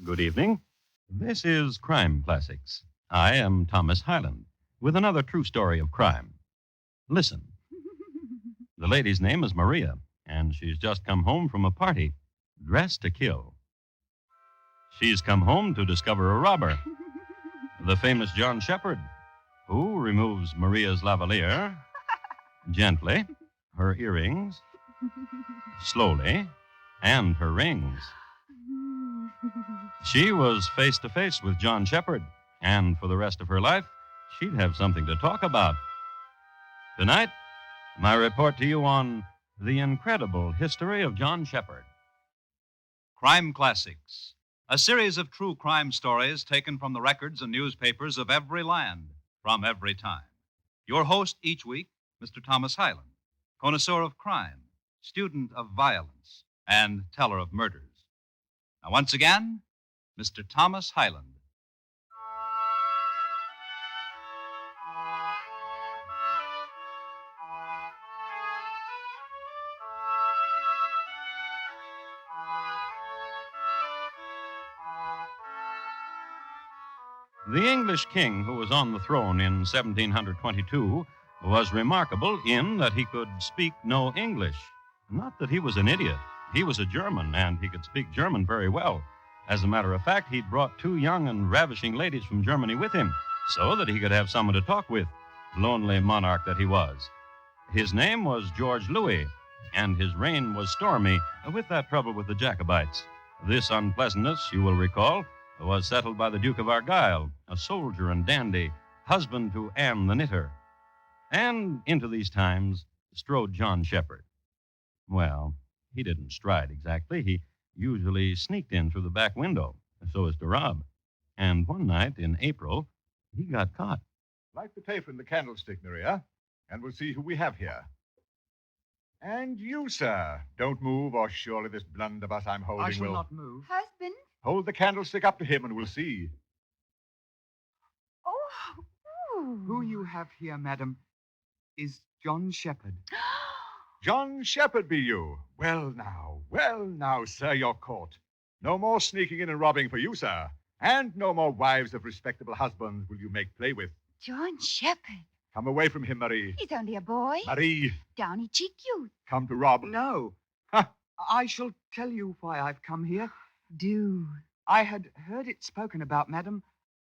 Good evening. This is Crime Classics. I am Thomas Hyland with another true story of crime. Listen. The lady's name is Maria, and she's just come home from a party, dressed to kill. She's come home to discover a robber, the famous John Shepard, who removes Maria's lavalier gently, her earrings, slowly, and her rings. She was face to face with John Shepard, and for the rest of her life, she'd have something to talk about. Tonight, my report to you on the incredible history of John Shepard. Crime Classics, a series of true crime stories taken from the records and newspapers of every land, from every time. Your host each week, Mr. Thomas Hyland, connoisseur of crime, student of violence, and teller of murders. Now, once again, Mr. Thomas Hyland. The English king who was on the throne in 1722 was remarkable in that he could speak no English. Not that he was an idiot. He was a German, and he could speak German very well. As a matter of fact, he'd brought two young and ravishing ladies from Germany with him so that he could have someone to talk with, lonely monarch that he was. His name was George Louis, and his reign was stormy with that trouble with the Jacobites. This unpleasantness, you will recall, was settled by the Duke of Argyll, a soldier and dandy, husband to Anne the knitter. And into these times strode John Shepard. Well, he didn't stride exactly. He usually sneaked in through the back window so as to rob. And one night in April, he got caught. Light the taper in the candlestick, Maria, and we'll see who we have here. And you, sir, don't move, or surely this blunderbuss I'm holding I shall will... not move. Husband? Hold the candlestick up to him and we'll see. Oh, ooh. Who you have here, madam, is John Shepard. John Shepard be you? Well, now, sir, you're caught. No more sneaking in and robbing for you, sir. And no more wives of respectable husbands will you make play with. John Shepard. Come away from him, Marie. He's only a boy. Marie, Downy cheek youth. come to rob. No. Huh. I shall tell you why I've come here. Do. I had heard it spoken about, madam,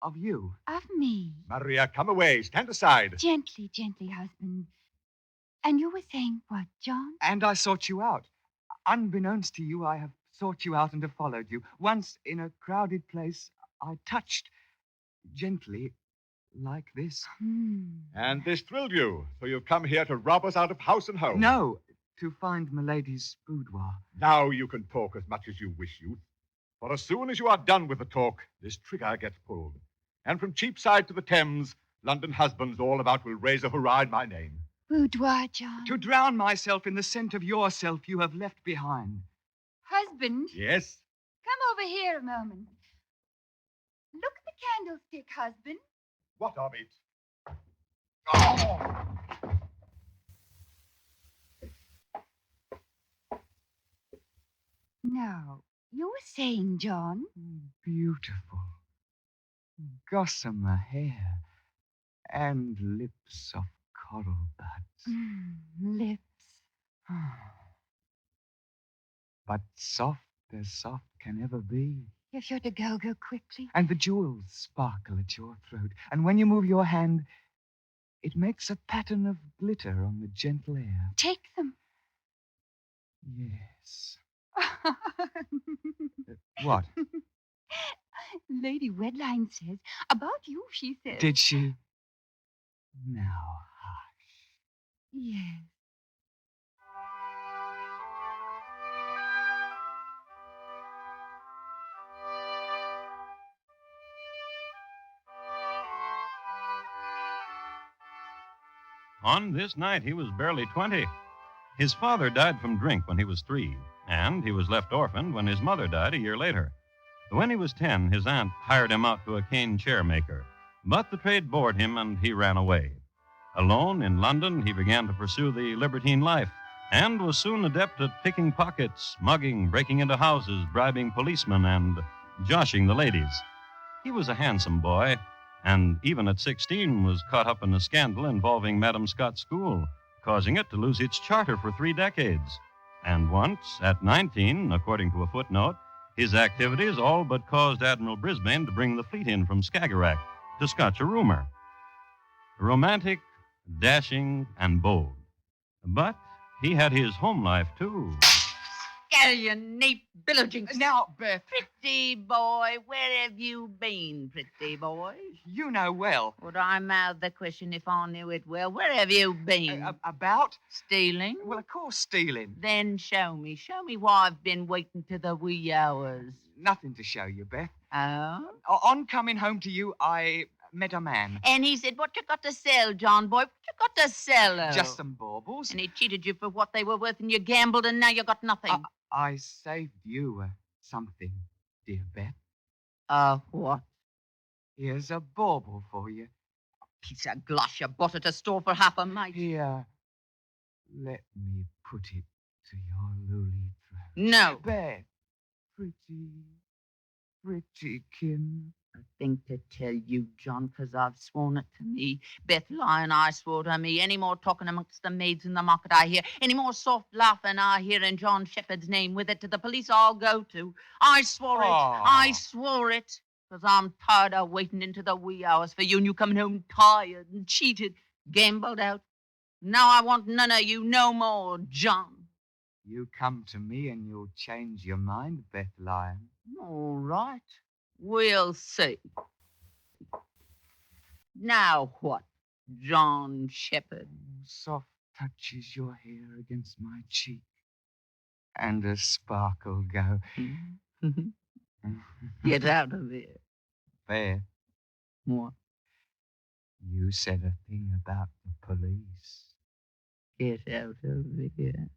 of you. Of me. Maria, come away. Stand aside. Gently, husband. And you were saying what, John? And I sought you out. Unbeknownst to you, I have sought you out and have followed you. Once, in a crowded place, I touched gently, like this. And this thrilled you, so you've come here to rob us out of house and home. No, to find Milady's boudoir. Now you can talk as much as you wish, youth. For as soon as you are done with the talk, this trigger gets pulled. And from Cheapside to the Thames, London husbands all about will raise a hurrah in my name. Boudoir, John. To drown myself in the scent of yourself you have left behind. Husband, Yes? come over here a moment. Look at the candlestick, husband. What of it? Oh! Now, you were saying, John. Beautiful. Gossamer hair and lips of coral buds. Lips. But soft as soft can ever be. If you're to go quickly. And the jewels sparkle at your throat. And when you move your hand, it makes a pattern of glitter on the gentle air. Take them. Yes. What? Lady Wedline says, about you, she says. Did she? Now, hush. Yes. On this night, he was barely 20. His father died from drink when he was 3, and he was left orphaned when his mother died a year later. When he was 10, his aunt hired him out to a cane chair maker, but the trade bored him and he ran away. Alone in London, he began to pursue the libertine life and was soon adept at picking pockets, mugging, breaking into houses, bribing policemen, and joshing the ladies. He was a handsome boy, and even at 16 was caught up in a scandal involving Madam Scott's school, causing it to lose its charter for 3 decades. And once, at 19, according to a footnote, his activities all but caused Admiral Brisbane to bring the fleet in from Skagerrak to scotch a rumor. Romantic, dashing, and bold. But he had his home life, too. Scallion, Nate, Billowjinks. Now, Beth, Pretty boy, where have you been, pretty boy? you know well. Would I mouth the question if I knew it well? Where have you been? About? Stealing? Well, of course, stealing. Then show me. Show me why I've been waiting to the wee hours. Nothing to show you, Beth. Oh? On coming home to you, I met a man. And he said, what you got to sell, John boy? What you got to sell? Oh? Just some baubles. And he cheated you for what they were worth, and you gambled, and now you got nothing. I saved you something, dear Beth. What? Here's a bauble for you. Piece of gloss you bought at a store for half a mite. Here, let me put it to your lily throat. No. Beth, pretty Kim. A thing to tell you, John, 'cause I've sworn it to me. Beth Lyon, I swore to me. Any more talking amongst the maids in the market I hear, any more soft laughing I hear in John Shepard's name with it to the police I'll go to. I swore it. I swore it. 'Cause I'm tired of waiting into the wee hours for you, and you coming home tired and cheated, gambled out. Now I want none of you no more, John. You come to me and you'll change your mind, Beth Lyon. All right. We'll see. Now what, John Shepard? Soft touches your hair against my cheek, and a sparkle go. Get out of here. Beth, What? you said a thing about the police. Get out of here.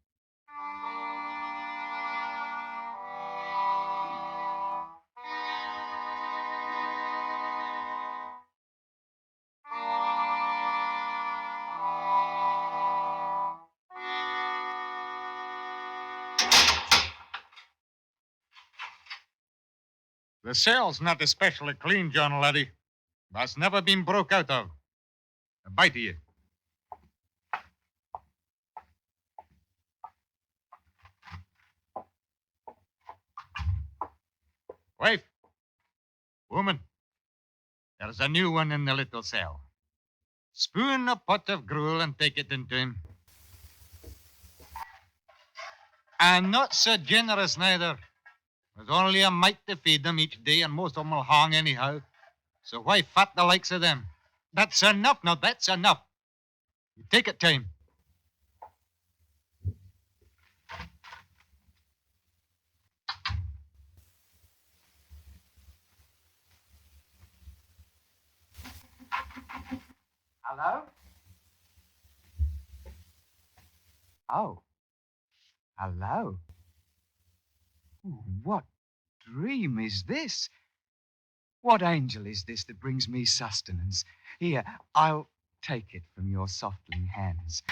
The cell's not especially clean, John laddie. That's never been broke out of. A bite of you. Wife. Woman. There's a new one in the little cell. Spoon a pot of gruel and take it into him. And not so generous neither. There's only a mite to feed them each day, and most of them will hang anyhow. So why fat the likes of them? That's enough, now that's enough. You take it to him. Hello? Oh. Hello. What dream is this? What angel is this that brings me sustenance? Here, I'll take it from your softling hands.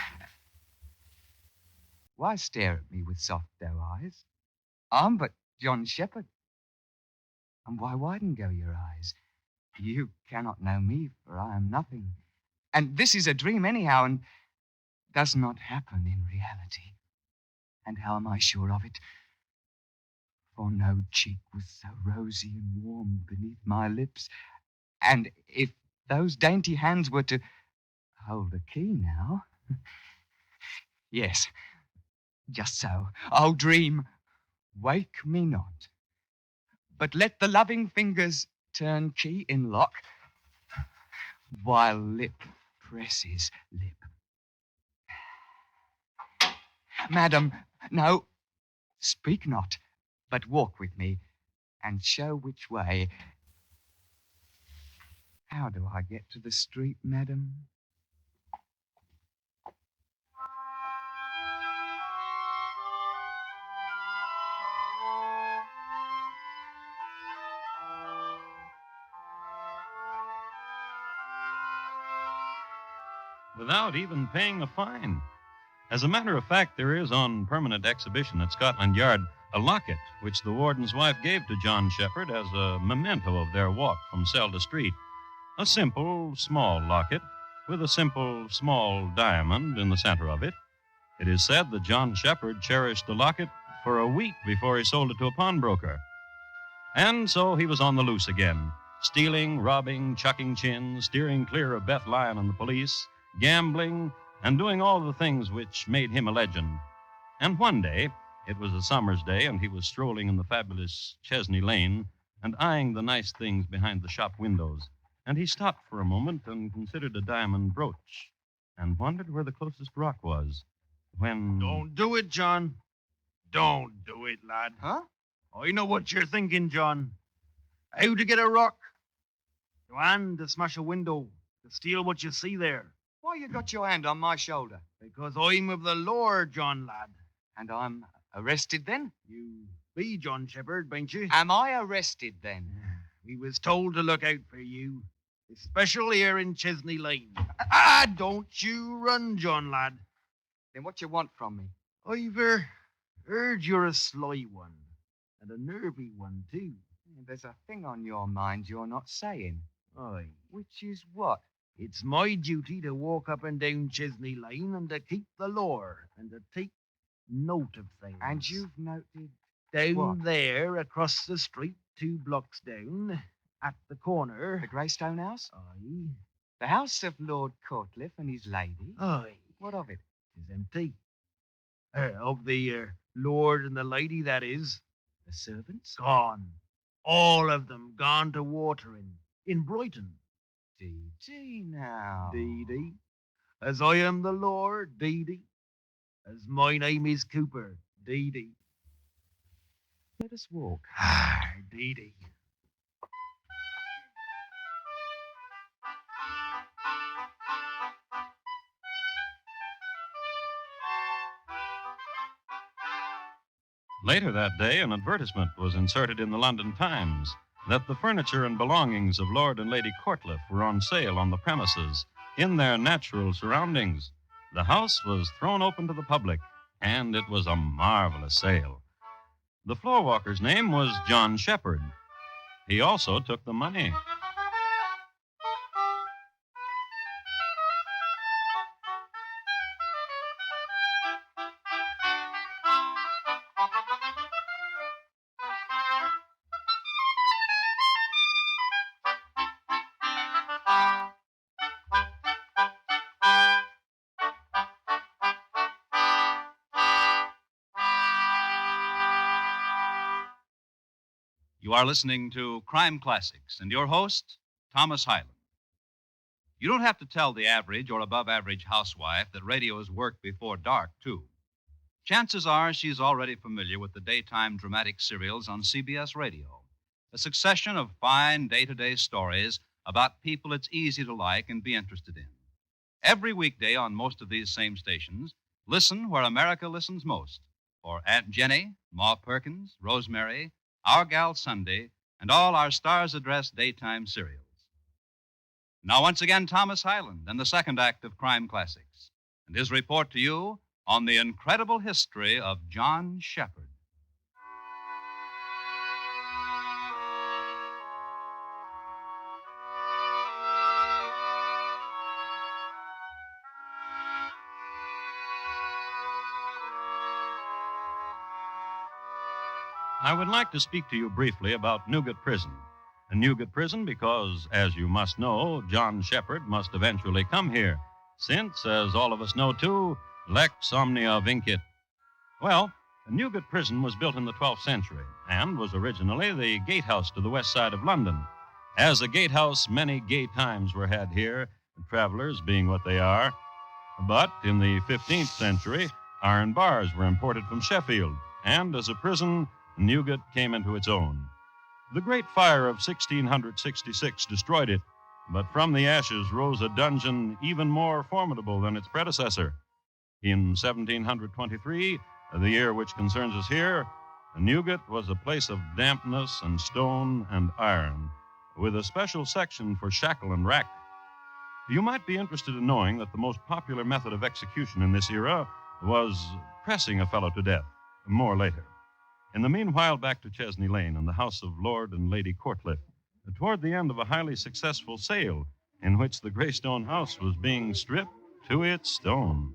Why stare at me with soft doe eyes? I'm but John Shepard. And why widen go your eyes? You cannot know me, for I am nothing. And this is a dream anyhow, and does not happen in reality. And how am I sure of it? For no cheek was so rosy and warm beneath my lips. And if those dainty hands were to hold a key now... Yes, just so. Oh, dream, wake me not. But let the loving fingers turn key in lock, while lip presses lip. Madam, no, speak not, but walk with me, and show which way. How do I get to the street, madam? Without even paying a fine. As a matter of fact, there is on permanent exhibition at Scotland Yard a locket which the warden's wife gave to John Shepard as a memento of their walk from cell to street. A simple, small locket with a simple, small diamond in the center of it. It is said that John Shepard cherished the locket for a week before he sold it to a pawnbroker. And so he was on the loose again, stealing, robbing, chucking chins, steering clear of Beth Lyon and the police, gambling, and doing all the things which made him a legend. And one day, it was a summer's day, and he was strolling in the fabulous Chesney Lane and eyeing the nice things behind the shop windows. And he stopped for a moment and considered a diamond brooch and wondered where the closest rock was when... Don't do it, John. Don't do it, lad. Huh? I know what you're thinking, John. How to get a rock. And to smash a window, to steal what you see there. Why you got your hand on my shoulder? Because I'm of the law, John, lad. And I'm arrested then? You be John Shepard, bain't you? Am I arrested then? We was told to look out for you, especially here in Chesney Lane. Don't you run, John, lad. Then what you want from me? I've heard you're a sly one, and a nervy one, too. There's a thing on your mind you're not saying. Aye. Which is what? It's my duty to walk up and down Chesney Lane and to keep the law and to take note of things. And you've noted down what? There, across the street, 2 blocks down, at the corner. The Greystone House? Aye. The house of Lord Courtliff and his lady? Aye. What of it? It's empty. Of the lord and the lady, that is. The servants? Gone. All of them gone to watering in Brighton. Dee now. Dee. As I am the Lord, Dee. As my name is Cooper, Dee. Let us walk. Dee. Later that day, an advertisement was inserted in the London Times that the furniture and belongings of Lord and Lady Courtliff were on sale on the premises in their natural surroundings. The house was thrown open to the public, and it was a marvelous sale. The floorwalker's name was John Shepard. He also took the money. You are listening to Crime Classics, and your host, Thomas Hyland. You don't have to tell the average or above average housewife that radio's work before dark, too. Chances are she's already familiar with the daytime dramatic serials on CBS Radio, a succession of fine day-to-day stories about people it's easy to like and be interested in. Every weekday on most of these same stations, listen where America listens most, for Aunt Jenny, Ma Perkins, Rosemary, Our Gal Sunday, and all our Stars Address daytime serials. Now, once again, Thomas Hyland and the second act of Crime Classics, and his report to you on the incredible history of John Shepard. I would like to speak to you briefly about Newgate Prison. Newgate Prison because, as you must know, John Shepard must eventually come here, since, as all of us know too, lex omnia vincit. Well, Newgate Prison was built in the 12th century and was originally the gatehouse to the west side of London. As a gatehouse, many gay times were had here, travelers being what they are. But in the 15th century, iron bars were imported from Sheffield, and as a prison, Newgate came into its own. The Great Fire of 1666 destroyed it, but from the ashes rose a dungeon even more formidable than its predecessor. In 1723, the year which concerns us here, Newgate was a place of dampness and stone and iron, with a special section for shackle and rack. You might be interested in knowing that the most popular method of execution in this era was pressing a fellow to death, more later. In the meanwhile, back to Chesney Lane and the house of Lord and Lady Courtliff, toward the end of a highly successful sale in which the Greystone house was being stripped to its stone.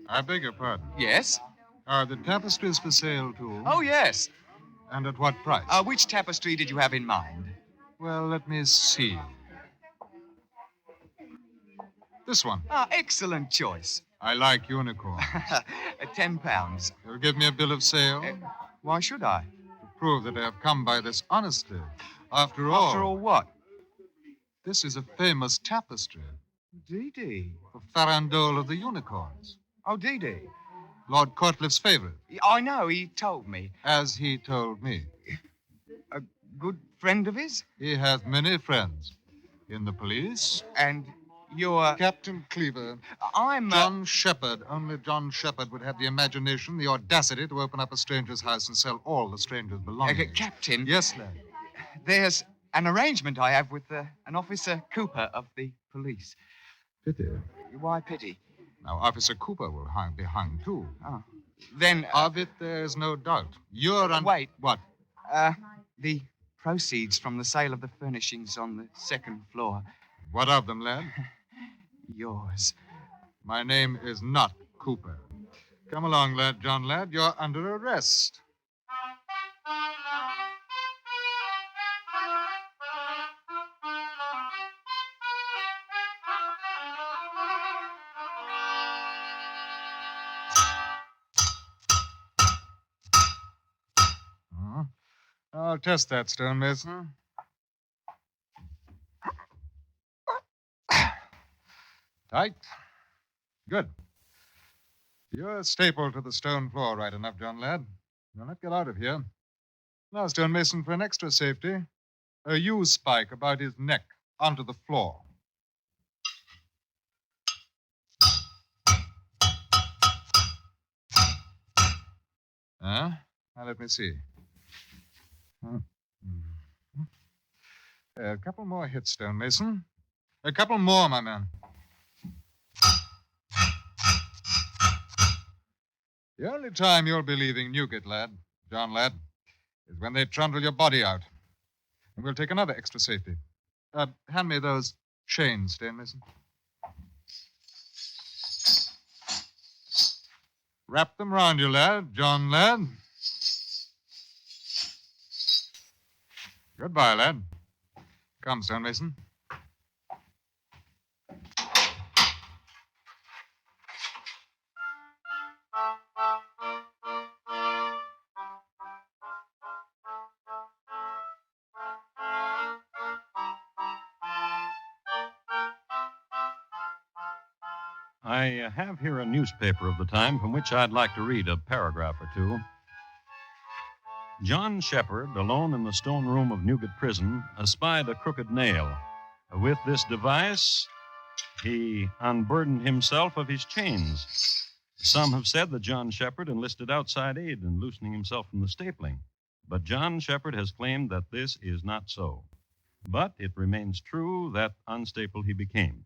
I beg your pardon. Yes? Are the tapestries for sale, too? Oh, yes. And at what price? Which tapestry did you have in mind? Well, let me see. This one. Excellent choice. I like unicorns. £10. You'll give me a bill of sale? Why should I? To prove that I have come by this honestly. After all... After all what? This is a famous tapestry. Dee. The farandole of the unicorns. Oh, Dee. Lord Courtliff's favorite. I know, he told me. As he told me. A good friend of his? He has many friends. In the police. And you're... Captain Cleaver. I'm... John Shepard. Only John Shepard would have the imagination, the audacity to open up a stranger's house and sell all the stranger's belongings. Captain. Yes, lad. There's an arrangement I have with an Officer Cooper of the police. Pity. Why pity? Now, Officer Cooper will be hung, too. Oh. Then... Of it, there's no doubt. You're on... Wait. What? The proceeds from the sale of the furnishings on the second floor. What of them, lad? Yours. My name is not Cooper. Come along, lad, John, lad. You're under arrest. I'll test that, stonemason. Tight. Good. You're stapled to the stone floor right enough, John lad. You'll not get out of here. Now, stonemason, for an extra safety, a U-spike about his neck onto the floor. Now, let me see. A couple more hits, stonemason. A couple more, my man. The only time you'll be leaving Newgate, lad, John lad, is when they trundle your body out. And we'll take another extra safety. Hand me those chains, stonemason. Wrap them round you, lad, John lad. Goodbye, lad. Come, stonemason. I have here a newspaper of the time from which I'd like to read a paragraph or two. John Shepard, alone in the stone room of Newgate Prison, espied a crooked nail. With this device, he unburdened himself of his chains. Some have said that John Shepard enlisted outside aid in loosening himself from the stapling. But John Shepard has claimed that this is not so. But it remains true that unstapled he became.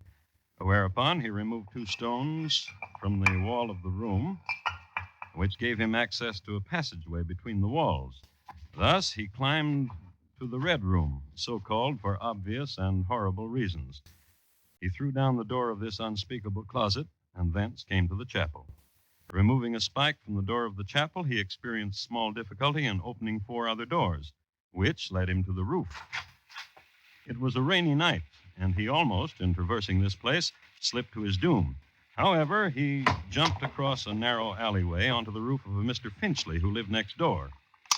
Whereupon he removed 2 stones from the wall of the room, which gave him access to a passageway between the walls. Thus, he climbed to the Red Room, so called for obvious and horrible reasons. He threw down the door of this unspeakable closet, and thence came to the chapel. Removing a spike from the door of the chapel, he experienced small difficulty in opening 4 other doors, which led him to the roof. It was a rainy night, and he almost, in traversing this place, slipped to his doom. However, he jumped across a narrow alleyway onto the roof of a Mr. Finchley who lived next door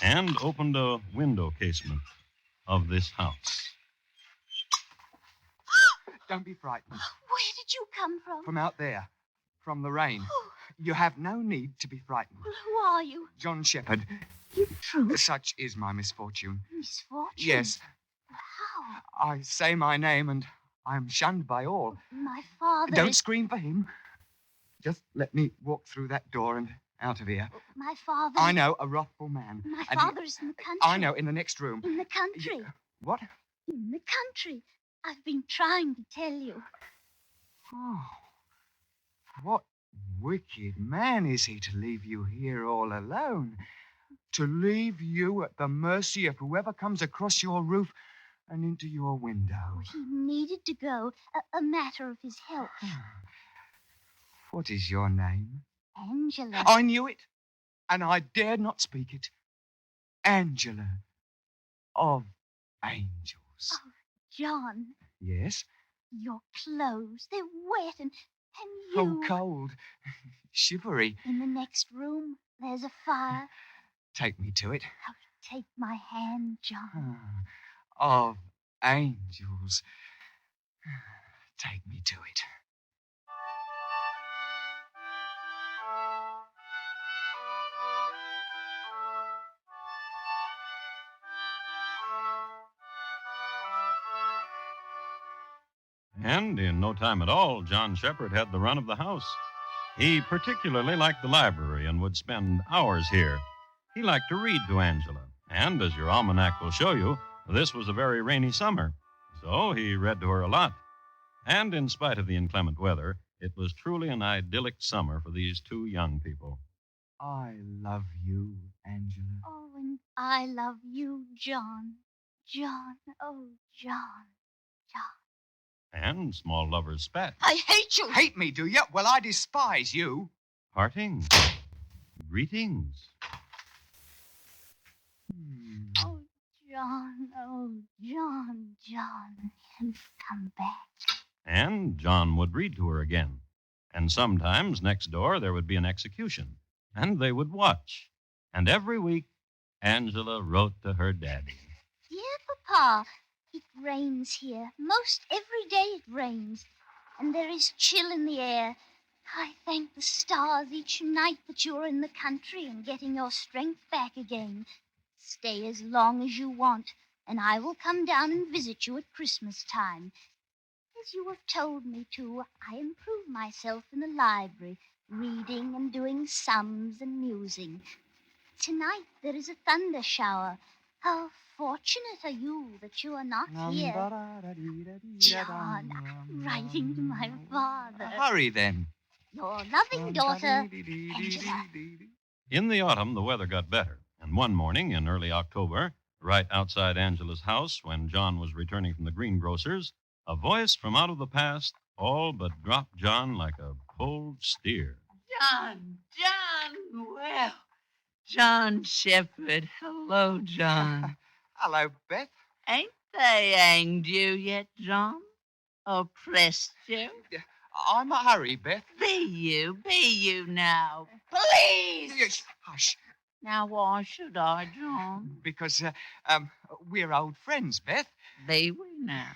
and opened a window casement of this house. Don't be frightened. Where did you come from? From out there. From the rain. You have no need to be frightened. Well, who are you? John Shepard. You true? Such is my misfortune. Misfortune? Yes. How? I say my name and I am shunned by all. My father Don't is... scream for him. Just let me walk through that door and out of here. My father... I know, a wrathful man. My And father is in the country. I know, in the next room. In the country. What? In the country. I've been trying to tell you. Oh. What wicked man is he to leave you here all alone? to leave you at the mercy of whoever comes across your roof and into your window. He needed to go. A matter of his health. What is your name? Angela. I knew it, and I dared not speak it. Angela of Angels. Oh, John, Yes? your clothes, they're wet and Oh, you... cold. Shivery. In the next room, there's a fire. Take me to it. Oh, take my hand, John. Of Angels. Take me to it. And in no time at all, John Shepard had the run of the house. He particularly liked the library and would spend hours here. He liked to read to Angela, and as your almanac will show you, this was a very rainy summer, so he read to her a lot. And in spite of the inclement weather, it was truly an idyllic summer for these two young people. I love you, Angela. Oh, and I love you, John. John, oh, John. And small lovers spat. I hate you. Hate me, do you? Well, I despise you. Parting. Greetings. Oh, John, you've come back. And John would read to her again. And sometimes next door there would be an execution. And they would watch. And every week, Angela wrote to her daddy. Dear Papa, it rains here. Most every day it rains. And there is chill in the air. I thank the stars each night that you're in the country and getting your strength back again. Stay as long as you want, and I will come down and visit you at Christmas time. As you have told me to, I improve myself in the library, reading and doing sums and musing. Tonight there is a thunder shower. How fortunate are you that you are not here. John, I'm writing to my father. Hurry, then. Your loving daughter, Angela. In the autumn, the weather got better. And one morning in early October, right outside Angela's house, when John was returning from the greengrocer's, a voice from out of the past all but dropped John like a pulled steer. John, well, John Shepard. Hello, John. Hello, Beth. Ain't they hanged you yet, John? Oppressed you? I'm a hurry, Beth. Be you now. Please! Yes, hush. Now, why should I, John? Because, we're old friends, Beth. Be we now?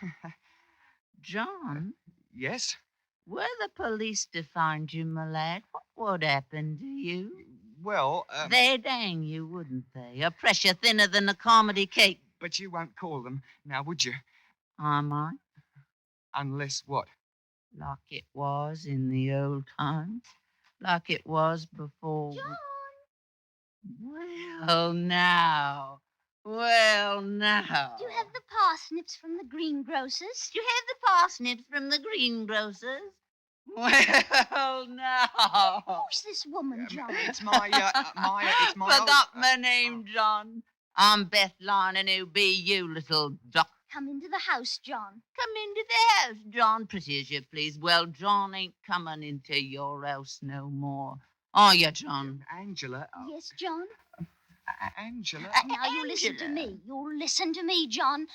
John, Yes? were the police to find you, my lad, what would happen to you? Well, They'd hang you, wouldn't they? A pressure thinner than a comedy cake. but you won't call them, now, would you? I might, Unless what? like it was in the old times, like it was before. John! Well, now. Do you have the parsnips from the greengrocer's? Do you have the parsnips from the greengrocer's? Well, now. Who's this woman, John? It's my, it's my Forgot old, my name, John. I'm Beth Lyon, and who be you, little duck? Come into the house, John. Come into the house, John, pretty as you please. Well, John ain't coming into your house no more. Are you, John? Angela. Yes, John? Angela. Now you listen to me. You listen to me, John.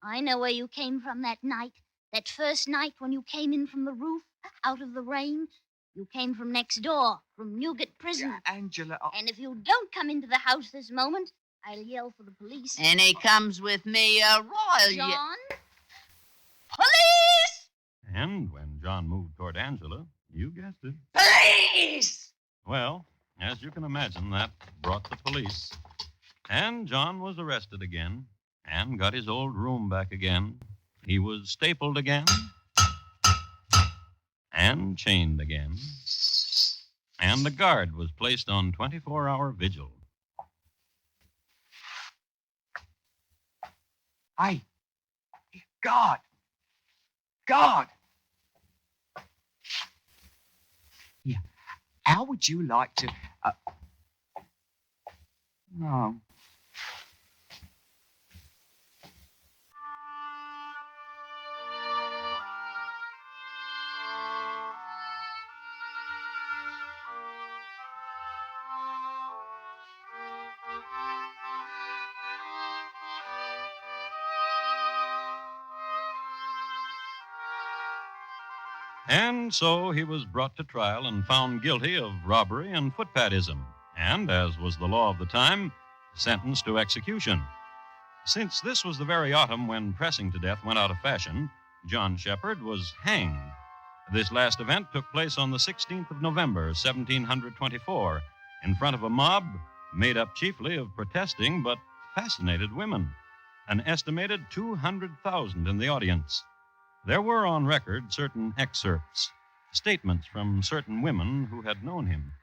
I know where you came from that night. That first night when you came in from the roof, out of the rain. You came from next door, from Newgate Prison. Angela. And if you don't come into the house this moment, I'll yell for the police. And he comes with me a royal. John? Police! And when John moved toward Angela, you guessed it. Police! Well, as you can imagine, that brought the police. And John was arrested again and got his old room back again. He was stapled again and chained again. And the guard was placed on 24-hour vigil. Hey. God. Yeah. How would you like to... No. And so he was brought to trial and found guilty of robbery and footpadism, and, as was the law of the time, sentenced to execution. Since this was the very autumn when pressing to death went out of fashion, John Shepard was hanged. This last event took place on the 16th of November, 1724, in front of a mob made up chiefly of protesting but fascinated women, an estimated 200,000 in the audience. There were on record certain excerpts, statements from certain women who had known him.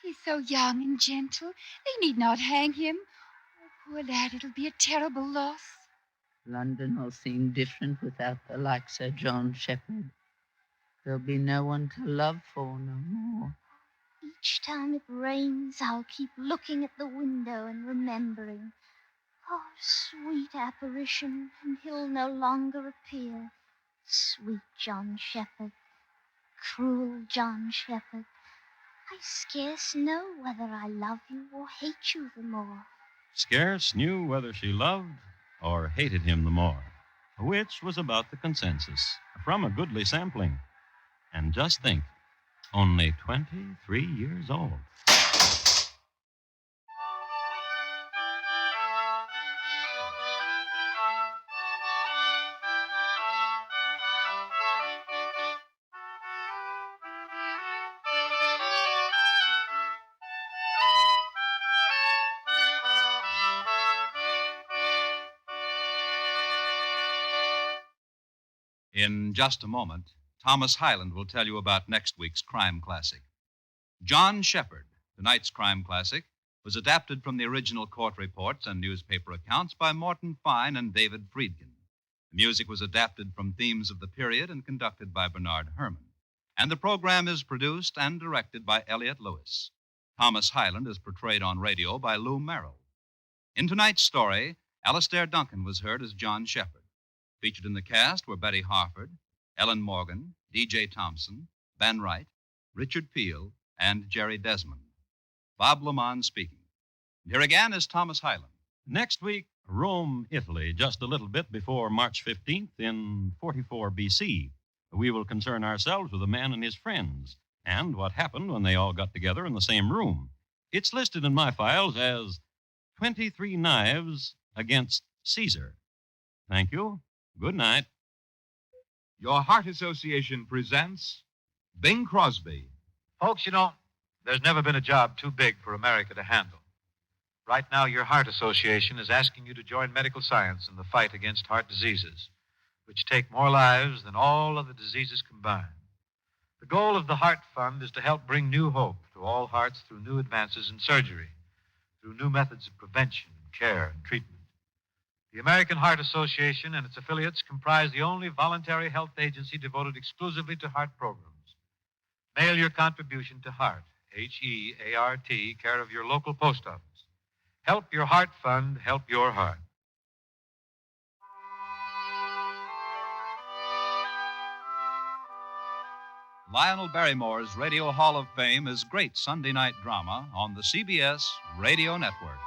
He's so young and gentle. They need not hang him. Oh, poor lad, it'll be a terrible loss. London will seem different without the likes of John Shepard. There'll be no one to love for no more. Each time it rains, I'll keep looking at the window and remembering. Oh, sweet apparition, and he'll no longer appear. Sweet John Shepard, cruel John Shepard, I scarce know whether I love you or hate you the more. Scarce knew whether she loved or hated him the more, which was about the consensus from a goodly sampling. And just think, only 23 years old. In just a moment, Thomas Hyland will tell you about next week's crime classic. John Shepard, tonight's crime classic, was adapted from the original court reports and newspaper accounts by Morton Fine and David Friedkin. The music was adapted from themes of the period and conducted by Bernard Herrmann. And the program is produced and directed by Elliott Lewis. Thomas Hyland is portrayed on radio by Lou Merrill. In tonight's story, Alastair Duncan was heard as John Shepard. Featured in the cast were Betty Harford, Ellen Morgan, D.J. Thompson, Ben Wright, Richard Peel, and Jerry Desmond. Bob Lamont speaking. And here again is Thomas Hyland. Next week, Rome, Italy, just a little bit before March 15th in 44 B.C. We will concern ourselves with a man and his friends and what happened when they all got together in the same room. It's listed in my files as 23 Knives Against Caesar. Thank you. Good night. Your Heart Association presents Bing Crosby. Folks, you know, there's never been a job too big for America to handle. Right now, your Heart Association is asking you to join medical science in the fight against heart diseases, which take more lives than all other diseases combined. The goal of the Heart Fund is to help bring new hope to all hearts through new advances in surgery, through new methods of prevention, care, and treatment. The American Heart Association and its affiliates comprise the only voluntary health agency devoted exclusively to heart programs. Mail your contribution to Heart, H-E-A-R-T, care of your local post office. Help your Heart Fund help your heart. Lionel Barrymore's Radio Hall of Fame is great Sunday night drama on the CBS Radio Network.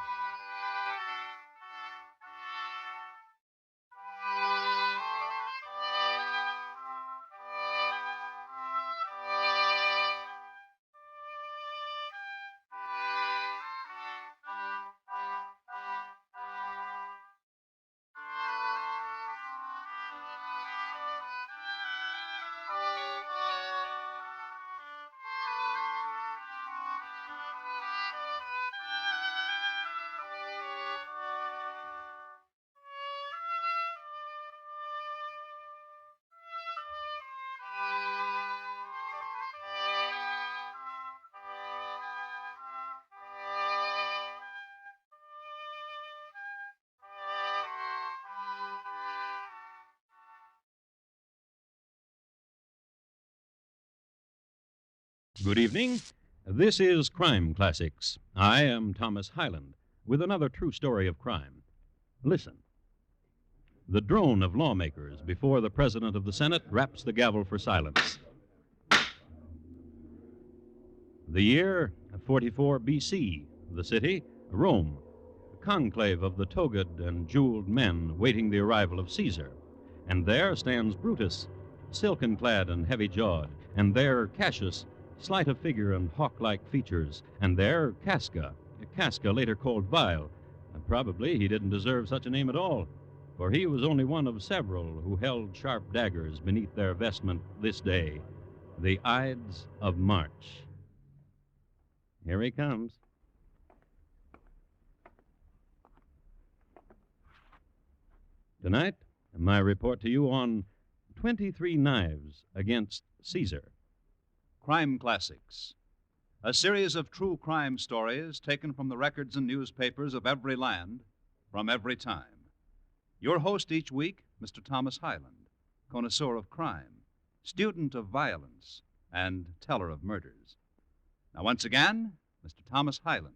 Good evening. This is Crime Classics. I am Thomas Hyland. with another true story of crime. Listen. The drone of lawmakers before the President of the Senate raps the gavel for silence. The year 44 B.C., the city, Rome, a conclave of the togaed and jeweled men waiting the arrival of Caesar. And there stands Brutus, silken-clad and heavy-jawed, and there Cassius, slight of figure and hawk-like features, and there Casca later called Vile. And probably he didn't deserve such a name at all, for he was only one of several who held sharp daggers beneath their vestment this day, the Ides of March. Here he comes. Tonight, my report to you on 23 Knives Against Caesar. Crime Classics, a series of true crime stories taken from the records and newspapers of every land, from every time. Your host each week, Mr. Thomas Hyland, connoisseur of crime, student of violence, and teller of murders. Now, once again, Mr. Thomas Hyland.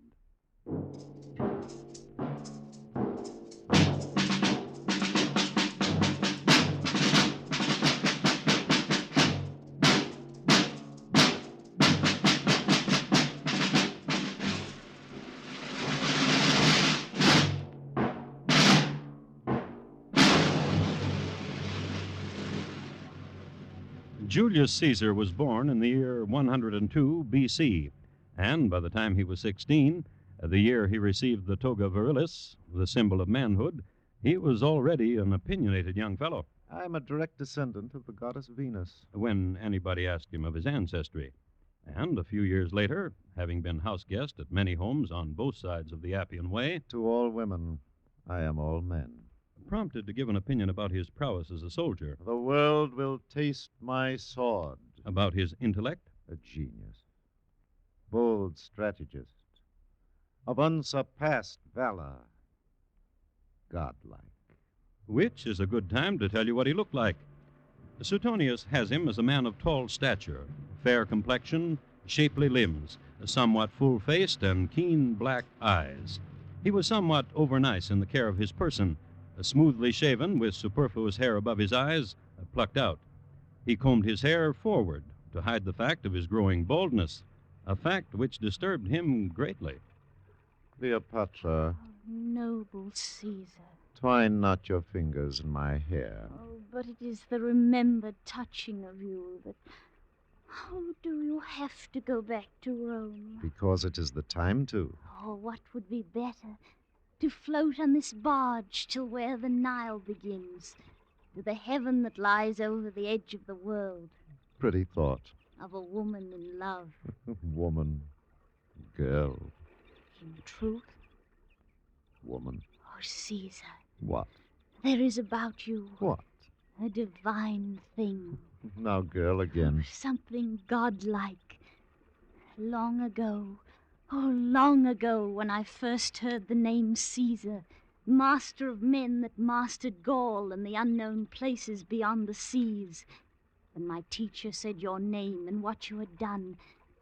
Julius Caesar was born in the year 102 B.C., and by the time he was 16, the year he received the toga virilis, the symbol of manhood, he was already an opinionated young fellow. I'm a direct descendant of the goddess Venus. When anybody asked him of his ancestry. And a few years later, having been house guest at many homes on both sides of the Appian Way, To all women, I am all men. prompted to give an opinion about his prowess as a soldier, The world will taste my sword. about his intellect, A genius. Bold strategist. Of unsurpassed valor. Godlike. which is a good time to tell you what he looked like. Suetonius has him as a man of tall stature, fair complexion, shapely limbs, somewhat full-faced, and keen black eyes. He was somewhat overnice in the care of his person, smoothly shaven with superfluous hair above his eyes, plucked out. He combed his hair forward to hide the fact of his growing baldness, a fact which disturbed him greatly. Cleopatra, Noble Caesar. twine not your fingers in my hair. Oh, but it is the remembered touching of you that... Oh, do you have to go back to Rome? Because it is the time to. Oh, what would be better? To float on this barge till where the Nile begins, to the heaven that lies over the edge of the world, Pretty thought. of a woman in love. Woman. Girl. In truth, Woman. oh, Caesar, What? there is about you What? a divine thing. Now, girl, again. Something godlike. Long ago, oh, long ago, when I first heard the name Caesar, master of men that mastered Gaul and the unknown places beyond the seas, when my teacher said your name and what you had done,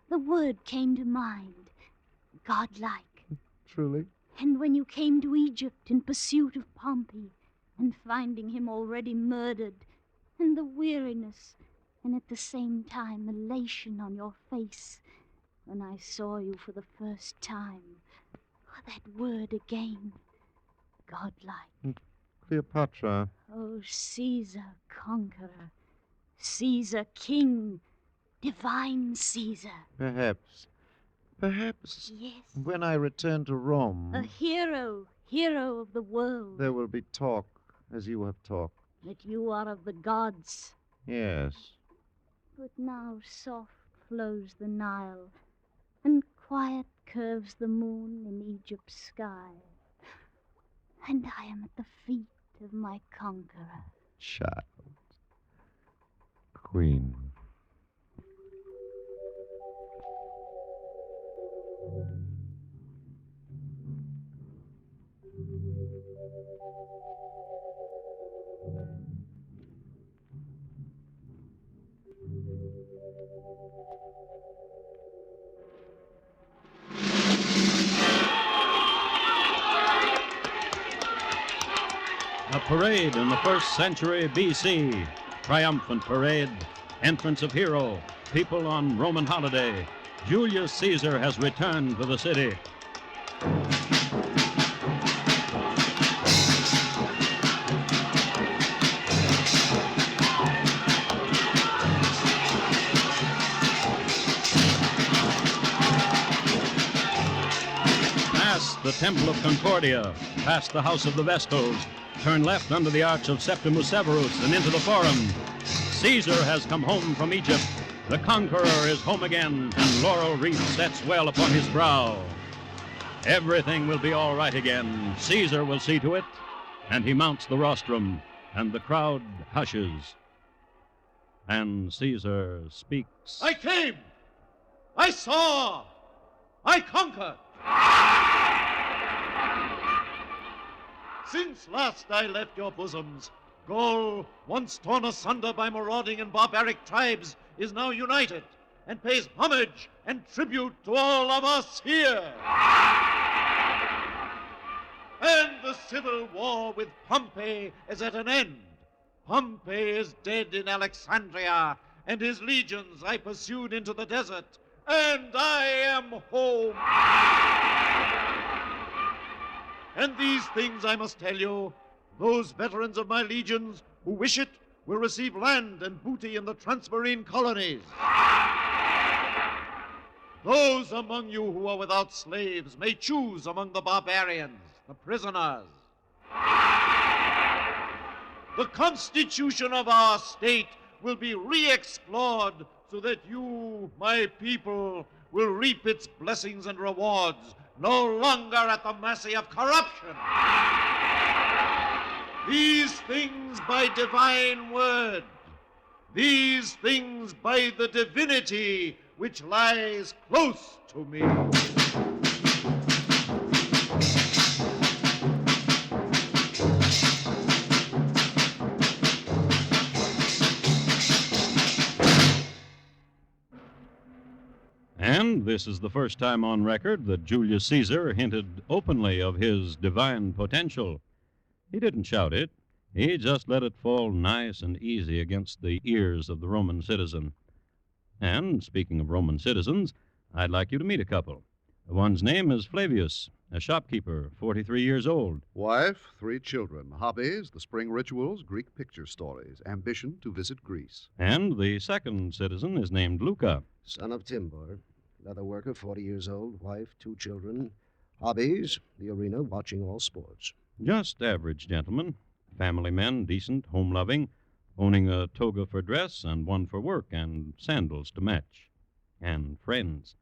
the word came to mind. Godlike. Truly? And when you came to Egypt in pursuit of Pompey, and finding him already murdered, and the weariness, and at the same time elation on your face, when I saw you for the first time. Oh, that word again. Godlike. Cleopatra. Oh, Caesar conqueror. Caesar king. Divine Caesar. Perhaps. Perhaps. Yes. When I return to Rome, A hero. Hero of the world. there will be talk, as you have talked. That you are of the gods. Yes. But now soft flows the Nile, and quiet curves the moon in Egypt's sky. And I am at the feet of my conqueror. Child. Queen. A parade in the 1st century B.C. Triumphant parade, entrance of hero, people on Roman holiday. Julius Caesar has returned to the city. Past the Temple of Concordia, past the House of the Vestals, turn left under the Arch of Septimus Severus and into the Forum. Caesar has come home from Egypt. The conqueror is home again, and laurel wreath sets well upon his brow. Everything will be all right again. Caesar will see to it, and he mounts the rostrum, and the crowd hushes. And Caesar speaks. I came! I saw! I conquered! Since last I left your bosoms, Gaul, once torn asunder by marauding and barbaric tribes, is now united and pays homage and tribute to all of us here. And the civil war with Pompey is at an end. Pompey is dead in Alexandria, and his legions I pursued into the desert, and I am home. And these things I must tell you. Those veterans of my legions who wish it will receive land and booty in the transmarine colonies. Those among you who are without slaves may choose among the barbarians, the prisoners. The constitution of our state will be re-explored so that you, my people, will reap its blessings and rewards, no longer at the mercy of corruption. These things by divine word, these things by the divinity which lies close to me. And this is the first time on record that Julius Caesar hinted openly of his divine potential. He didn't shout it. He just let it fall nice and easy against the ears of the Roman citizen. And, speaking of Roman citizens, I'd like you to meet a couple. One's name is Flavius, a shopkeeper, 43 years old. Wife, 3 children. Hobbies, the spring rituals, Greek picture stories. Ambition to visit Greece. And the second citizen is named Luca. Son of Timber, leather worker, 40 years old, wife, 2 children. Hobbies, the arena, watching all sports. Just average gentlemen. Family men, decent, home-loving, owning a toga for dress and one for work and sandals to match. And friends.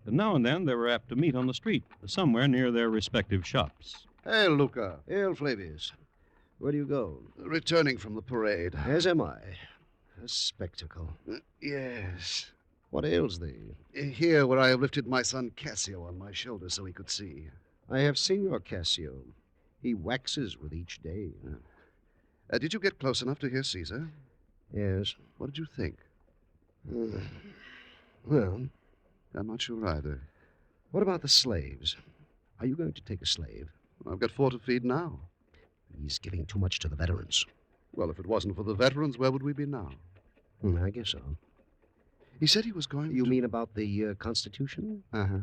And now and then they were apt to meet on the street, somewhere near their respective shops. Hey, Luca. Hail, Flavius. Where do you go? Returning from the parade. As am I. A spectacle. Yes. What ails thee? Here, where I have lifted my son Cassio on my shoulder so he could see. I have seen your Cassio. He waxes with each day. Did you get close enough to hear Caesar? Yes. What did you think? Well, I'm not sure either. What about the slaves? Are you going to take a slave? I've got 4 to feed now. He's giving too much to the veterans. Well, if it wasn't for the veterans, where would we be now? I guess so. He said he was going You mean about the Constitution? Uh-huh.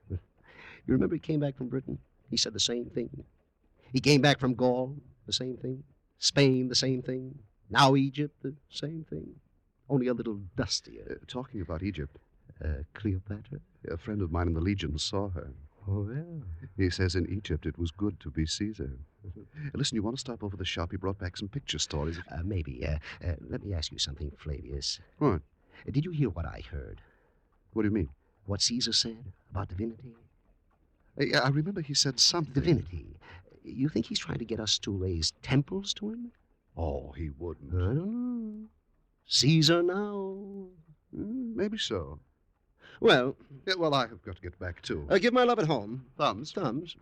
You remember he came back from Britain? He said the same thing. He came back from Gaul, the same thing. Spain, the same thing. Now Egypt, the same thing. Only a little dustier. Talking about Egypt. Cleopatra? A friend of mine in the Legion saw her. Oh, yeah. He says in Egypt it was good to be Caesar. Listen, you want to stop over the shop? He brought back some picture stories. Maybe. Let me ask you something, Flavius. What? Did you hear what I heard? What do you mean? What Caesar said about divinity? I remember he said something. Divinity. You think he's trying to get us to raise temples to him? Oh, he wouldn't. I don't know. Caesar now? Maybe so. Well... well, I have got to get back, too. Give my love at home. Thumbs. Thumbs.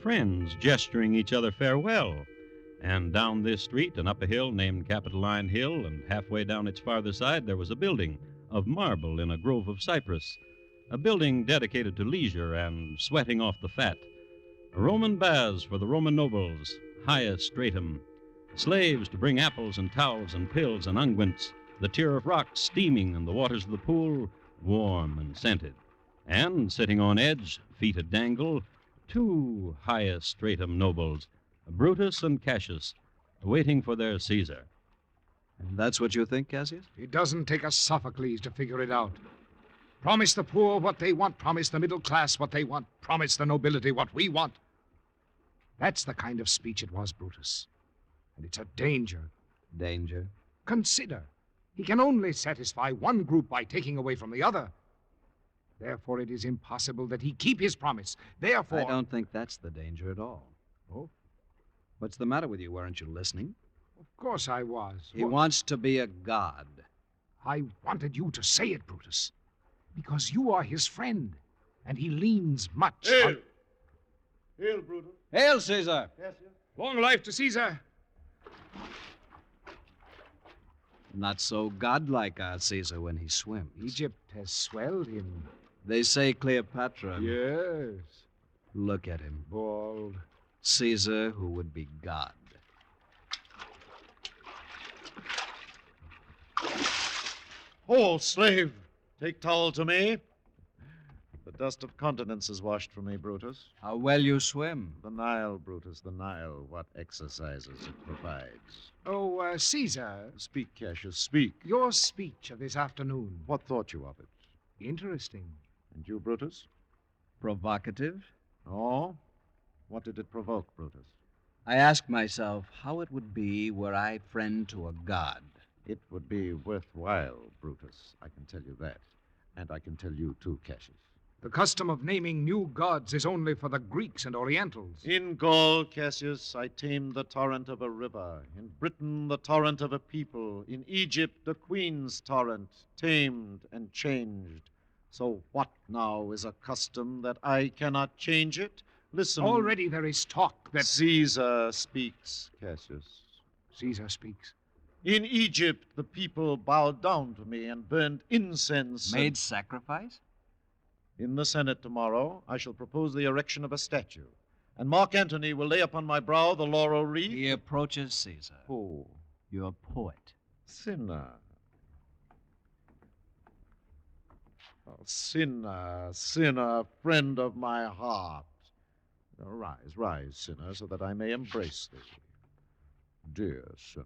Friends gesturing each other farewell. And down this street and up a hill named Capitoline Hill, and halfway down its farther side, there was a building of marble in a grove of cypress, a building dedicated to leisure and sweating off the fat. Roman baths for the Roman nobles, highest stratum, slaves to bring apples and towels and pills and unguents, the tier of rocks steaming and the waters of the pool warm and scented. And sitting on edge, feet a dangle, two highest stratum nobles, Brutus and Cassius, waiting for their Caesar. And that's what you think, Cassius? It doesn't take a Sophocles to figure it out. Promise the poor what they want, promise the middle class what they want, promise the nobility what we want. That's the kind of speech it was, Brutus. And it's a danger. Danger? Consider, he can only satisfy one group by taking away from the other. Therefore, it is impossible that he keep his promise. Therefore... I don't think that's the danger at all. Oh? What's the matter with you? Weren't you listening? Of course I was. He wants to be a god. I wanted you to say it, Brutus, because you are his friend, and he leans much Hail! on... Hail, Brutus. Hail, Caesar! Yes, yes. Long life to Caesar. Not so godlike, our Caesar, when he swims. Egypt has swelled him. They say Cleopatra. Yes. Look at him. Bald. Caesar, who would be God. Hold, slave. Take towel to me. The dust of continents is washed from me, Brutus. How well you swim. The Nile, Brutus, the Nile. What exercises it provides. Oh, Caesar. Speak, Cassius, speak. Your speech of this afternoon. What thought you of it? Interesting. And you, Brutus? Provocative? Oh? What did it provoke, Brutus? I asked myself how it would be were I friend to a god. It would be worthwhile, Brutus. I can tell you that. And I can tell you, too, Cassius. The custom of naming new gods is only for the Greeks and Orientals. In Gaul, Cassius, I tamed the torrent of a river. In Britain, the torrent of a people. In Egypt, the queen's torrent, tamed and changed. So what now is a custom that I cannot change it? Listen. Already there is talk that... Caesar speaks, Cassius. Caesar speaks. In Egypt, the people bowed down to me and burned incense. Made sacrifice? In the Senate tomorrow, I shall propose the erection of a statue. And Mark Antony will lay upon my brow the laurel wreath. He approaches Caesar. Who? Your poet. Sinner. Oh, sinner, sinner, friend of my heart. Now, rise, rise, sinner, so that I may embrace thee. Dear sinner.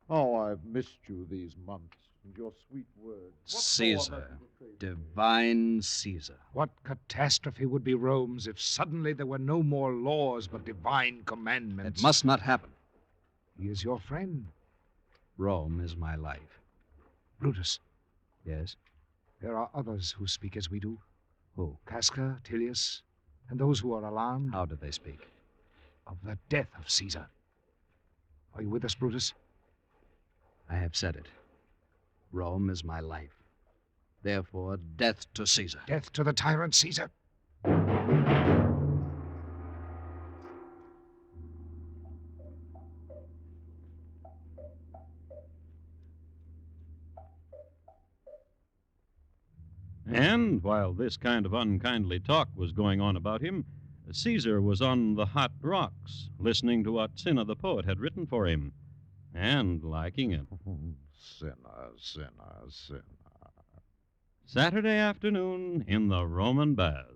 Oh, I've missed you these months, and your sweet words. Caesar. Divine Caesar. What catastrophe would be Rome's if suddenly there were no more laws but divine commandments? It must not happen. He is your friend. Rome is my life. Brutus. Yes? There are others who speak as we do. Who? Casca, Tullius, and those who are alarmed. How do they speak? Of the death of Caesar. Are you with us, Brutus? I have said it. Rome is my life. Therefore, death to Caesar. Death to the tyrant Caesar. And while this kind of unkindly talk was going on about him, Caesar was on the hot rocks, listening to what Cinna the poet had written for him, and liking it. Sinner, sinner, sinner. Saturday afternoon in the Roman baths.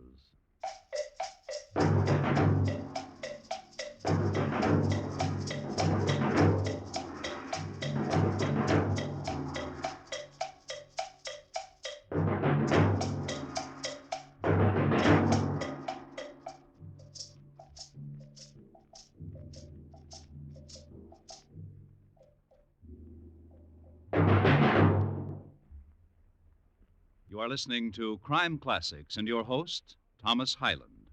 You are listening to Crime Classics and your host, Thomas Hyland.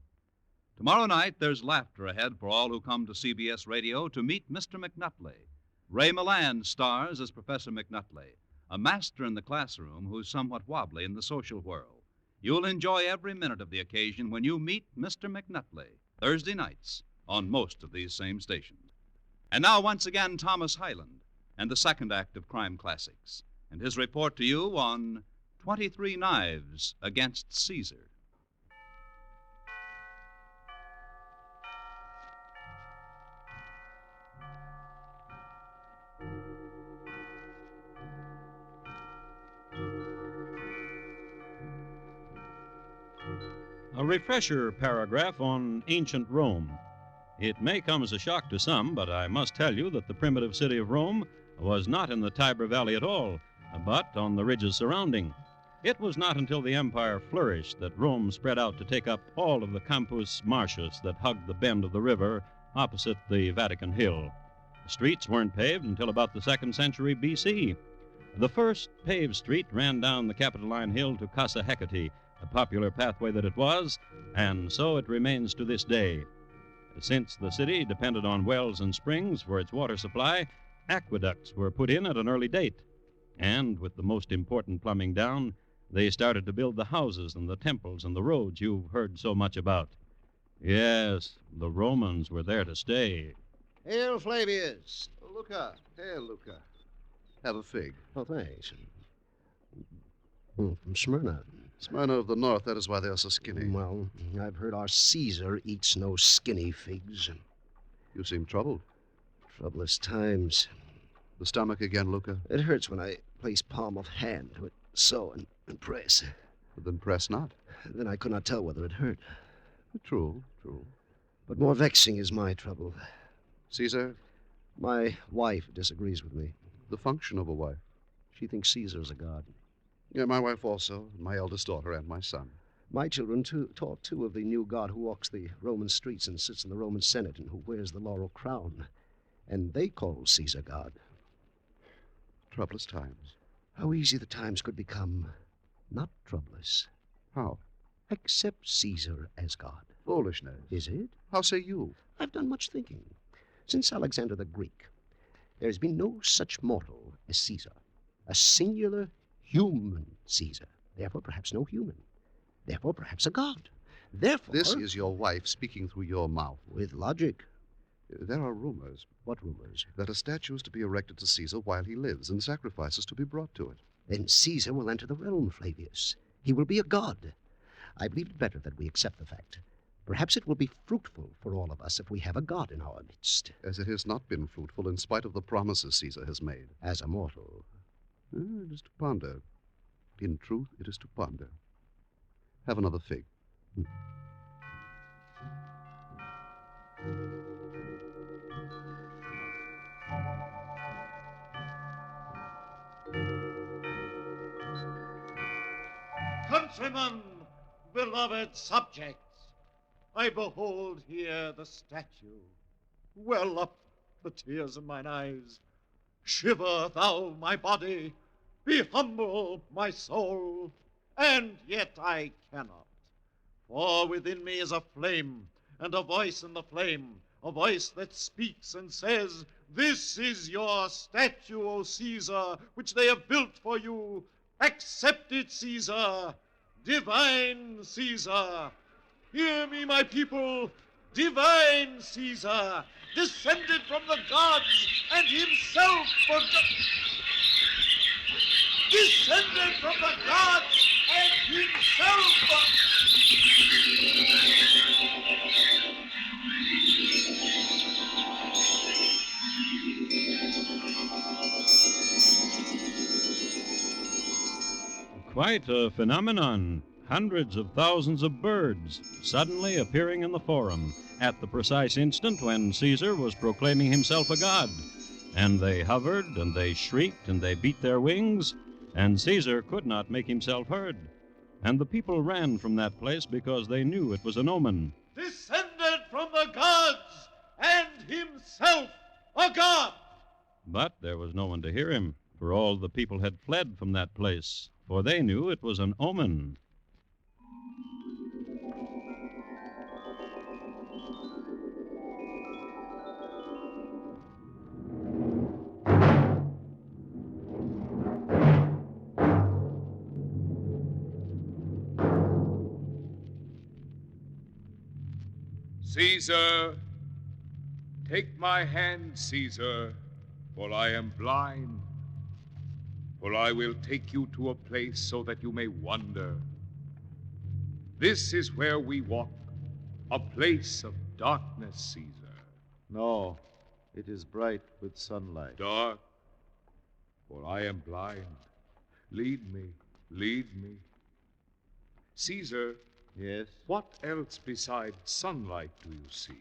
Tomorrow night, there's laughter ahead for all who come to CBS Radio to meet Mr. McNutley. Ray Milland stars as Professor McNutley, a master in the classroom who's somewhat wobbly in the social world. You'll enjoy every minute of the occasion when you meet Mr. McNutley, Thursday nights on most of these same stations. And now, once again, Thomas Hyland and the second act of Crime Classics, and his report to you on 23 Knives Against Caesar. A refresher paragraph on ancient Rome. It may come as a shock to some, but I must tell you that the primitive city of Rome was not in the Tiber Valley at all, but on the ridges surrounding. It was not until the empire flourished that Rome spread out to take up all of the Campus Martius that hugged the bend of the river opposite the Vatican Hill. The streets weren't paved until about the 2nd century B.C. The first paved street ran down the Capitoline Hill to Casa Hecate, a popular pathway that it was, and so it remains to this day. Since the city depended on wells and springs for its water supply, aqueducts were put in at an early date. And with the most important plumbing down, they started to build the houses and the temples and the roads you've heard so much about. Yes, the Romans were there to stay. Hail, Flavius. Luca. Hail, Luca. Have a fig. Oh, thanks. From Smyrna. Smyrna of the north, that is why they are so skinny. Well, I've heard our Caesar eats no skinny figs. You seem troubled. Troublous times. The stomach again, Luca? It hurts when I place palm of hand to it, so, and press. Then press not. Then I could not tell whether it hurt. True, true. But more vexing is my trouble. Caesar? My wife disagrees with me. The function of a wife? She thinks Caesar is a god. Yeah, my wife also, my eldest daughter, and my son. My children, taught, too, of the new god who walks the Roman streets and sits in the Roman Senate and who wears the laurel crown. And they call Caesar God. Troublous times. How easy the times could become. Not troublous. How? Accept Caesar as God. Foolishness. Is it? How say you? I've done much thinking. Since Alexander the Greek, there has been no such mortal as Caesar. A singular human Caesar. Therefore, perhaps no human. Therefore, perhaps a god. Therefore... This is your wife speaking through your mouth. With logic. There are rumors. What rumors? That a statue is to be erected to Caesar while he lives, and sacrifices to be brought to it. Then Caesar will enter the realm, Flavius. He will be a god. I believe it better that we accept the fact. Perhaps it will be fruitful for all of us if we have a god in our midst. As it has not been fruitful in spite of the promises Caesar has made. As a mortal. It is to ponder. In truth, it is to ponder. Have another fig. Countrymen, beloved subjects, I behold here the statue. Well up the tears in mine eyes. Shiver thou my body, be humble my soul, and yet I cannot. For within me is a flame, and a voice in the flame, a voice that speaks and says, "This is your statue, O Caesar, which they have built for you. Accept it, Caesar, divine Caesar. Hear me, my people, divine Caesar, descended from the gods and himself descended from the gods and himself Quite a phenomenon. Hundreds of thousands of birds suddenly appearing in the forum at the precise instant when Caesar was proclaiming himself a god. And they hovered, and they shrieked, and they beat their wings, and Caesar could not make himself heard. And the people ran from that place because they knew it was an omen. descended from the gods and himself a god. But there was no one to hear him, for all the people had fled from that place, for they knew it was an omen. Caesar, Take my hand, Caesar, for I am blind. For I will take you to a place so that you may wonder. This is where we walk, a place of darkness, Caesar. No, it is bright with sunlight. Dark, for I am blind. Lead me, lead me. Caesar. Yes? What else besides sunlight do you see?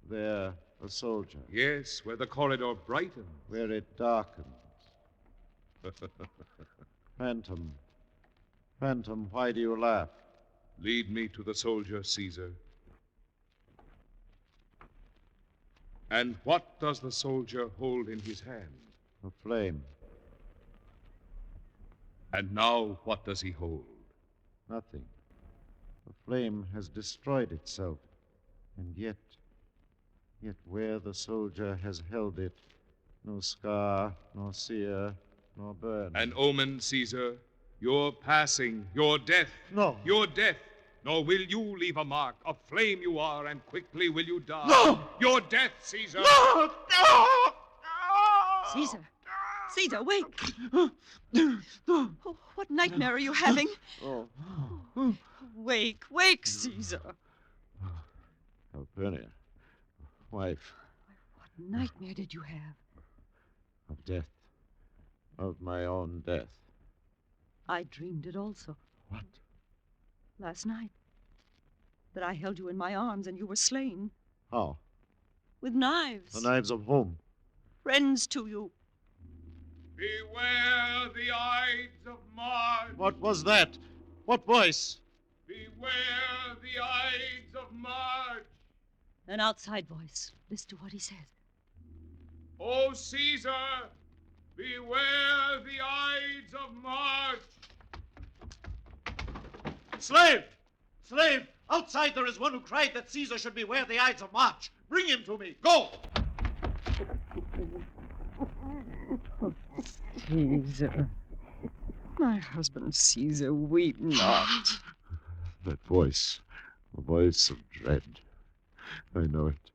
There, a soldier. Yes, where the corridor brightens. Where it darkens. Phantom. Phantom, why do you laugh? Lead me to the soldier, Caesar. And what does the soldier hold in his hand? A flame. And now what does he hold? Nothing. The flame has destroyed itself. And yet where the soldier has held it, no scar, nor sear, nor burn. An omen, Caesar. Your passing, your death. No. Your death. Nor will you leave a mark. A flame you are, and quickly will you die. No! Your death, Caesar. No! No! Caesar. Caesar, wake. Oh, what nightmare are you having? Oh. Wake, wake, Caesar. Calpurnia, wife. What nightmare did you have? Of death. Of my own death. I dreamed it also. What? Last night. That I held you in my arms and you were slain. How? With knives. The knives of whom? Friends to you. Beware the Ides of March. What was that? What voice? Beware the Ides of March. An outside voice. Listen to what he says. O Caesar, beware the Ides of March. Slave! Slave! Outside there is one who cried that Caesar should beware the Ides of March. Bring him to me. Go! Caesar. My husband Caesar, weep not. That voice. A voice of dread. I know it.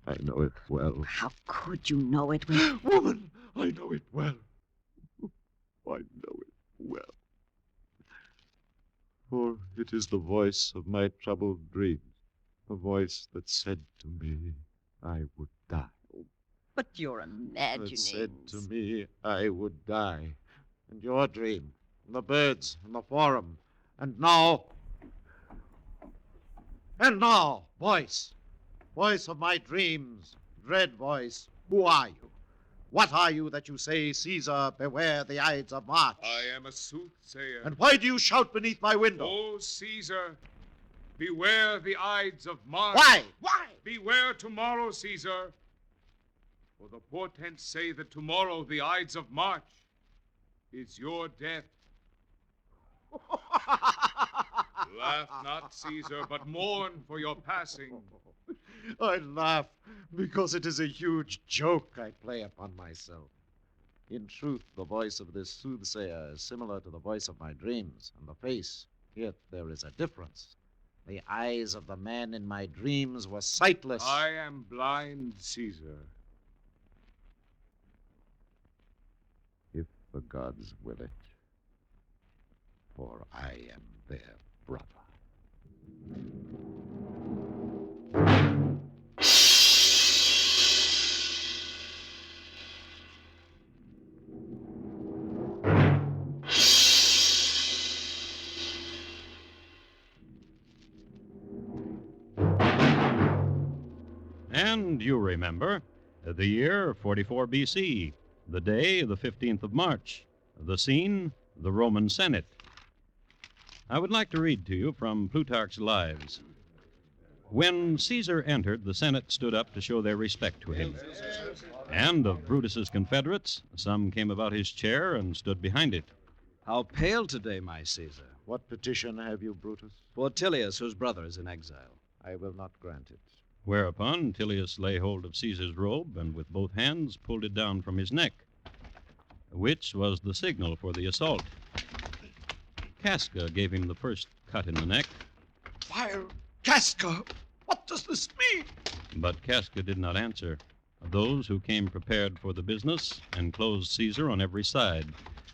I know it well. How could you know it when... Woman! I know it well. I know it well. For it is the voice of my troubled dreams. A voice that said to me, I would die. But you're imagining. That said to me, I would die. And your dream, and the birds, and the forum. And now, voice. Voice of my dreams, dread voice, who are you? What are you that you say, Caesar, beware the Ides of March? I am a soothsayer. And why do you shout beneath my window? O Caesar, beware the Ides of March. Why? Why? Beware tomorrow, Caesar. For the portents say that tomorrow the Ides of March is your death. Laugh not, Caesar, but mourn for your passing. I laugh because it is a huge joke I play upon myself. In truth, the voice of this soothsayer is similar to the voice of my dreams, and the face, yet there is a difference. The eyes of the man in my dreams were sightless. I am blind, Caesar. If the gods will it, for I am their brother. And you remember, the year 44 B.C., the day, the 15th of March, the scene, the Roman Senate. I would like to read to you from Plutarch's Lives. When Caesar entered, the Senate stood up to show their respect to him. And of Brutus's confederates, some came about his chair and stood behind it. How pale today, my Caesar. What petition have you, Brutus? For Tilius, whose brother is in exile. I will not grant it. Whereupon Tilius lay hold of Caesar's robe and with both hands pulled it down from his neck, which was the signal for the assault. Casca gave him the first cut in the neck. Vile Casca! What does this mean? But Casca did not answer. Those who came prepared for the business enclosed Caesar on every side,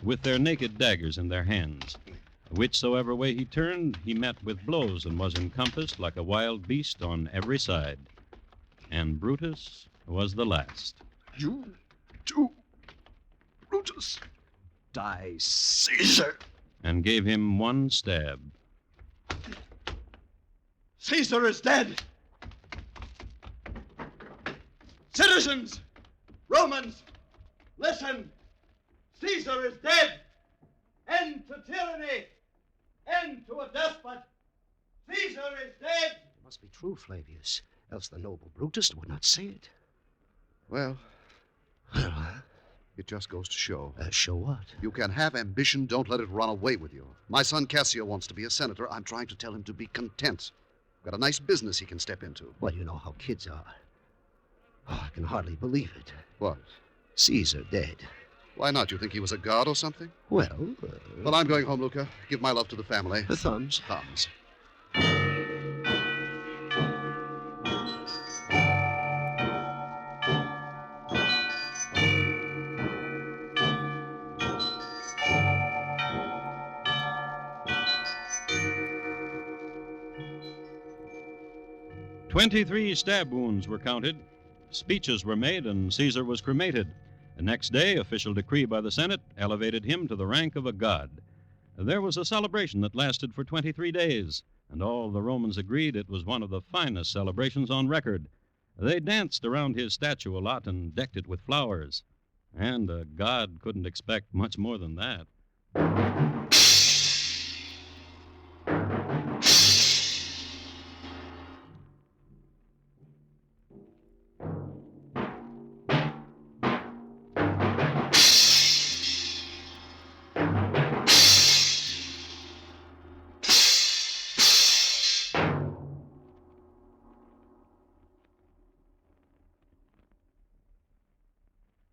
with their naked daggers in their hands. Whichsoever way he turned, he met with blows and was encompassed like a wild beast on every side. And Brutus was the last. You, too, Brutus. Die, Caesar. And gave him one stab. Caesar is dead. Citizens, Romans, listen. Caesar is dead. End to tyranny. End to a despot. Caesar is dead. It must be true, Flavius, else the noble Brutus would not say it. Well, it just goes to show. Show what? You can have ambition, don't let it run away with you. My son Cassio wants to be a senator. I'm trying to tell him to be content. Got a nice business he can step into. Well, you know how kids are. Oh, I can hardly believe it. What? Caesar dead. Why not? You think he was a god or something? Well, Well, I'm going home, Luca. Give my love to the family. The thumbs. Thumbs. "23 stab wounds were counted. Speeches were made, and Caesar was cremated. The next day, official decree by the Senate elevated him to the rank of a god. There was a celebration that lasted for 23 days, and all the Romans agreed it was one of the finest celebrations on record. They danced around his statue a lot and decked it with flowers. And a god couldn't expect much more than that.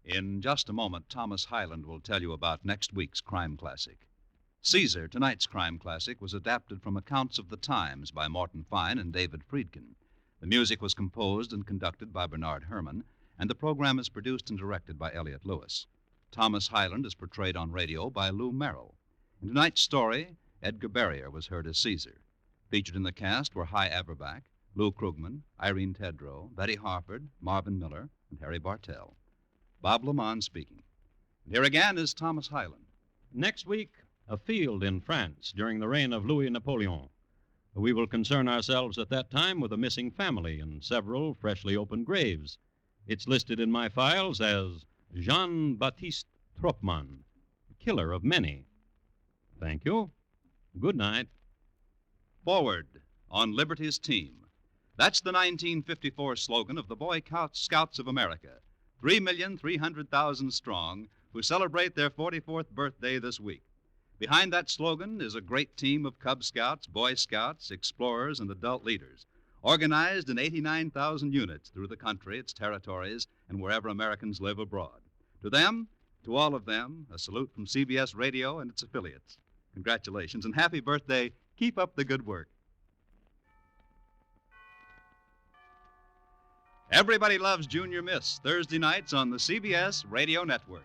In just a moment, Thomas Hyland will tell you about next week's crime classic. Caesar, tonight's crime classic, was adapted from accounts of the times by Morton Fine and David Friedkin. The music was composed and conducted by Bernard Herrmann, and the program is produced and directed by Elliott Lewis. Thomas Hyland is portrayed on radio by Lou Merrill. In tonight's story, Edgar Barrier was heard as Caesar. Featured in the cast were Hy Averback, Lou Krugman, Irene Tedrow, Betty Harford, Marvin Miller, and Harry Bartell. Bob Lamont speaking. And here again is Thomas Hyland. Next week, a field in France during the reign of Louis Napoleon. We will concern ourselves at that time with a missing family and several freshly opened graves. It's listed in my files as Jean-Baptiste Tropman, killer of many. Thank you. Good night. Forward on Liberty's team. That's the 1954 slogan of the Boy Scouts of America, 3,300,000 strong, who celebrate their 44th birthday this week. Behind that slogan is a great team of Cub Scouts, Boy Scouts, explorers, and adult leaders, organized in 89,000 units through the country, its territories, and wherever Americans live abroad. To them, to all of them, a salute from CBS Radio and its affiliates. Congratulations and happy birthday. Keep up the good work. Everybody Loves Junior Miss, Thursday nights on the CBS Radio Network.